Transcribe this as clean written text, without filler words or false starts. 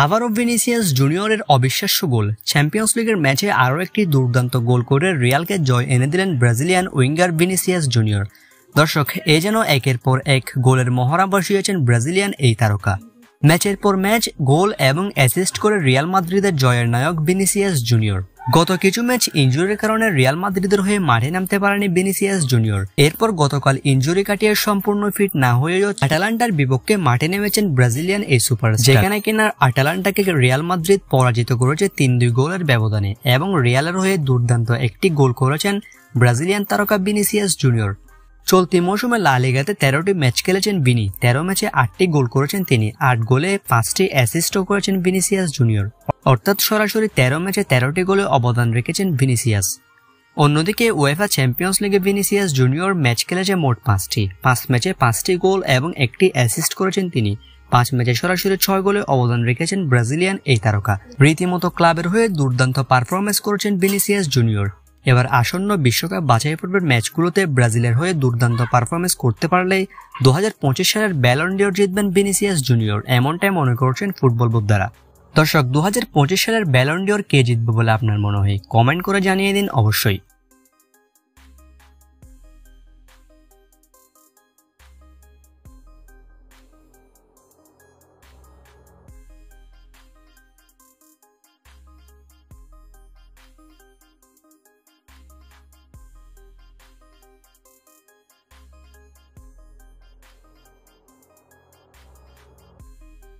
আবারও ভিনিসিয়াস জুনিয়রের অবিশ্বাস্য গোল। চ্যাম্পিয়ন্স লিগের ম্যাচে আরও একটি দুর্দান্ত গোল করে রিয়ালকে জয় এনে দিলেন ব্রাজিলিয়ান উইঙ্গার ভিনিসিয়াস জুনিয়র। দর্শক, এ যেন একের পর এক গোলের মহড়া বসিয়েছেন ব্রাজিলিয়ান এই তারকা। ম্যাচের পর ম্যাচ গোল এবং অ্যাসিস্ট করে রিয়াল মাদ্রিদের জয়ের নায়ক ভিনিসিয়াস জুনিয়র। গত কিছু ম্যাচ ইনজুরির কারণে রিয়াল মাদ্রিদের হয়ে মাঠে নামতে পারেনি ভিনিসিয়াস জুনিয়র। এরপর গতকাল ইনজুরি কাটিয়ে সম্পূর্ণ ফিট না হয়েও আটালান্টার বিপক্ষে মাঠে নেমেছেন ব্রাজিলিয়ান এই সুপারস্টার, যেখানে কিনা আটালান্টাকে রিয়াল মাদ্রিদ পরাজিত করেছে 3-2 গোলের ব্যবধানে এবং রিয়ালের হয়ে দুর্দান্ত একটি গোল করেছেন ব্রাজিলিয়ান তারকা ভিনিসিয়াস জুনিয়র। চলতি মৌসুমে লা লিগাতে 13টি ম্যাচ খেলেছেন ভিনি। 13 ম্যাচে 8টি গোল করেছেন তিনি। 8 গোলে 5টি অ্যাসিস্টও করেছেন ভিনিসিয়াস জুনিয়র, অর্থাৎ সরাসরি 13 ম্যাচে 13টি গোলে অবদান রেখেছেন ভিনিসিয়াস। অন্যদিকে উয়েফা চ্যাম্পিয়ন্স লিগে ভিনিসিয়াস জুনিয়র ম্যাচ খেলেছে মোট 5টি। 5 ম্যাচে 5টি গোল এবং 1টি অ্যাসিস্ট করেছেন তিনি। 5 ম্যাচে সরাসরি 6 গোলে অবদান রেখেছেন ব্রাজিলিয়ান এই তারকা। রীতিমতো ক্লাবের হয়ে দুর্দান্ত পারফরমেন্স করেছেন ভিনিসিয়াস জুনিয়র। এবার আসন্ন বিশ্বকাপ বাছাই পর্বের ম্যাচগুলোতে ব্রাজিলের হয়ে দুর্দান্ত পারফরমেন্স করতে পারলেই 2025 সালের ব্যালন ডিওর জিতবেন ভিনিসিয়াস জুনিয়র, এমনটাই মনে করছেন ফুটবল বোদ্ধারা। দর্শক, 2025 সালের ব্যালন ডিওর কে জিতবে বলে আপনার মনে হয়? কমেন্ট করে জানিয়ে দিন অবশ্যই।